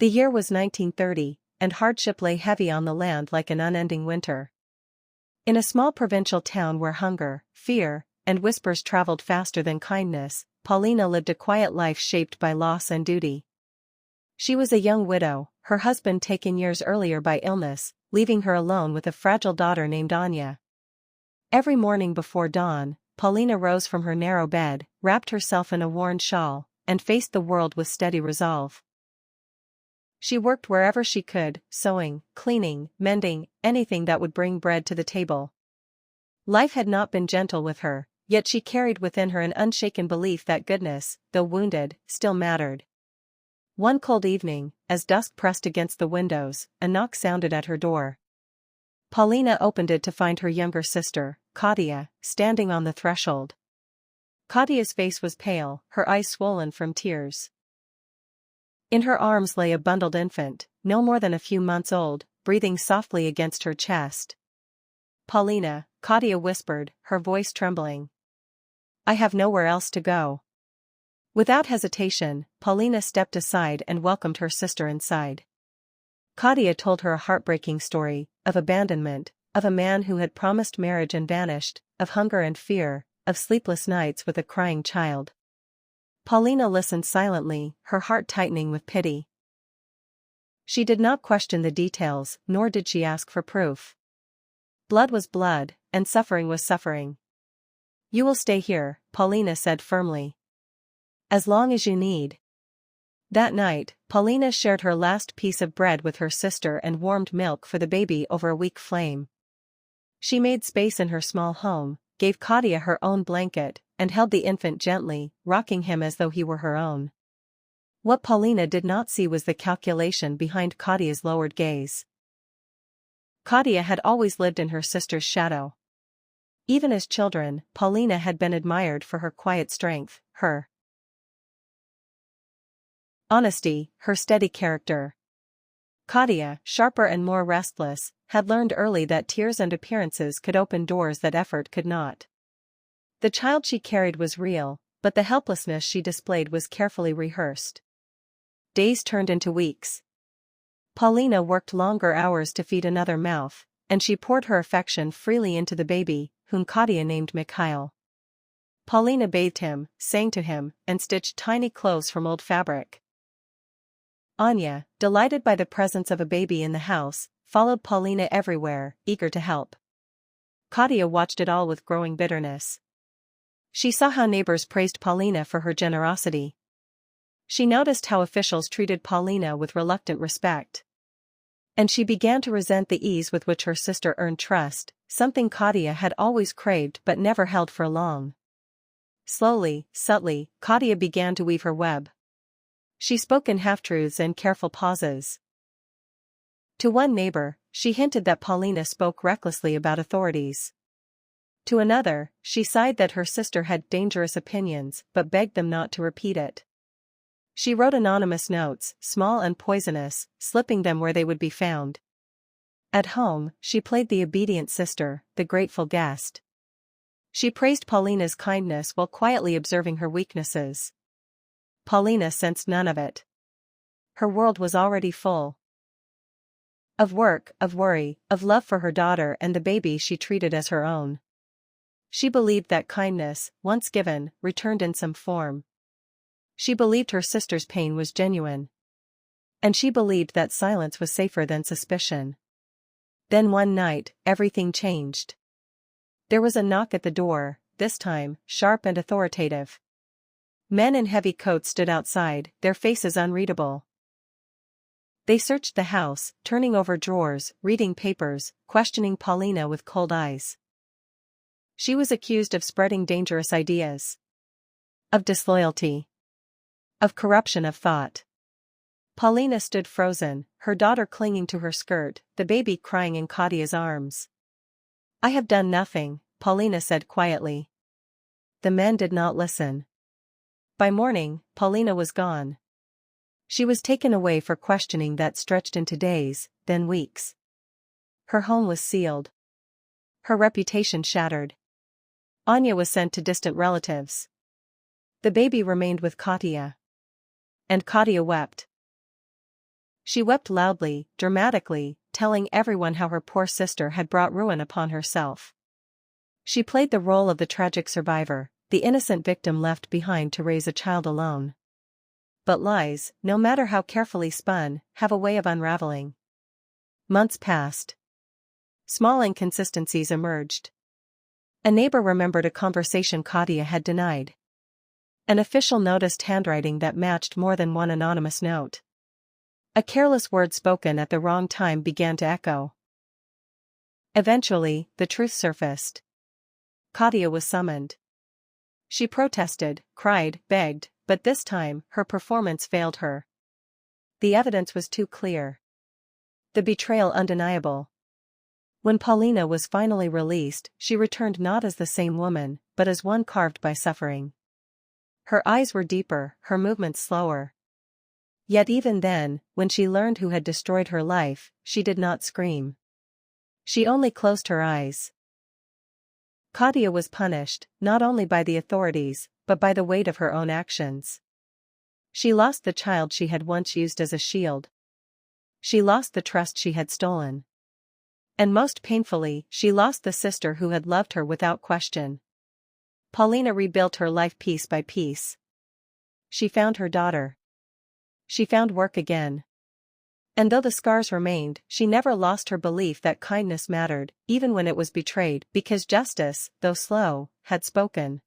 The year was 1930, and hardship lay heavy on the land like an unending winter. In a small provincial town where hunger, fear, and whispers traveled faster than kindness, Paulina lived a quiet life shaped by loss and duty. She was a young widow, her husband taken years earlier by illness, leaving her alone with a fragile daughter named Anya. Every morning before dawn, Paulina rose from her narrow bed, wrapped herself in a worn shawl, and faced the world with steady resolve. She worked wherever she could, sewing, cleaning, mending, anything that would bring bread to the table. Life had not been gentle with her, yet she carried within her an unshaken belief that goodness, though wounded, still mattered. One cold evening, as dusk pressed against the windows, a knock sounded at her door. Paulina opened it to find her younger sister, Katia, standing on the threshold. Katia's face was pale, her eyes swollen from tears. In her arms lay a bundled infant, no more than a few months old, breathing softly against her chest. "Paulina," Katia whispered, her voice trembling. "I have nowhere else to go." Without hesitation, Paulina stepped aside and welcomed her sister inside. Katia told her a heartbreaking story, of abandonment, of a man who had promised marriage and vanished, of hunger and fear, of sleepless nights with a crying child. Paulina listened silently, her heart tightening with pity. She did not question the details, nor did she ask for proof. Blood was blood, and suffering was suffering. "You will stay here," Paulina said firmly. "As long as you need." That night, Paulina shared her last piece of bread with her sister and warmed milk for the baby over a weak flame. She made space in her small home, gave Katia her own blanket, and held the infant gently, rocking him as though he were her own. What Paulina did not see was the calculation behind Katia's lowered gaze. Katia had always lived in her sister's shadow. Even as children, Paulina had been admired for her quiet strength, her honesty, her steady character. Katia, sharper and more restless, had learned early that tears and appearances could open doors that effort could not. The child she carried was real, but the helplessness she displayed was carefully rehearsed. Days turned into weeks. Paulina worked longer hours to feed another mouth, and she poured her affection freely into the baby, whom Katia named Mikhail. Paulina bathed him, sang to him, and stitched tiny clothes from old fabric. Anya, delighted by the presence of a baby in the house, followed Paulina everywhere, eager to help. Katia watched it all with growing bitterness. She saw how neighbors praised Paulina for her generosity. She noticed how officials treated Paulina with reluctant respect. And she began to resent the ease with which her sister earned trust, something Katia had always craved but never held for long. Slowly, subtly, Katia began to weave her web. She spoke in half-truths and careful pauses. To one neighbor, she hinted that Paulina spoke recklessly about authorities. To another, she sighed that her sister had dangerous opinions but begged them not to repeat it. She wrote anonymous notes, small and poisonous, slipping them where they would be found. At home, she played the obedient sister, the grateful guest. She praised Paulina's kindness while quietly observing her weaknesses. Paulina sensed none of it. Her world was already full of work, of worry, of love for her daughter and the baby she treated as her own. She believed that kindness, once given, returned in some form. She believed her sister's pain was genuine. And she believed that silence was safer than suspicion. Then one night, everything changed. There was a knock at the door, this time, sharp and authoritative. Men in heavy coats stood outside, their faces unreadable. They searched the house, turning over drawers, reading papers, questioning Paulina with cold eyes. She was accused of spreading dangerous ideas. Of disloyalty. Of corruption of thought. Paulina stood frozen, her daughter clinging to her skirt, the baby crying in Katia's arms. "I have done nothing," Paulina said quietly. The men did not listen. By morning, Paulina was gone. She was taken away for questioning that stretched into days, then weeks. Her home was sealed. Her reputation shattered. Anya was sent to distant relatives. The baby remained with Katia. And Katia wept. She wept loudly, dramatically, telling everyone how her poor sister had brought ruin upon herself. She played the role of the tragic survivor, the innocent victim left behind to raise a child alone. But lies, no matter how carefully spun, have a way of unraveling. Months passed. Small inconsistencies emerged. A neighbor remembered a conversation Katia had denied. An official noticed handwriting that matched more than one anonymous note. A careless word spoken at the wrong time began to echo. Eventually, the truth surfaced. Katia was summoned. She protested, cried, begged, but this time, her performance failed her. The evidence was too clear. The betrayal undeniable. When Paulina was finally released, she returned not as the same woman, but as one carved by suffering. Her eyes were deeper, her movements slower. Yet even then, when she learned who had destroyed her life, she did not scream. She only closed her eyes. Katia was punished, not only by the authorities, but by the weight of her own actions. She lost the child she had once used as a shield. She lost the trust she had stolen. And most painfully, she lost the sister who had loved her without question. Paulina rebuilt her life piece by piece. She found her daughter. She found work again. And though the scars remained, she never lost her belief that kindness mattered, even when it was betrayed, because justice, though slow, had spoken.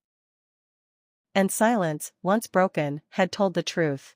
And silence, once broken, had told the truth.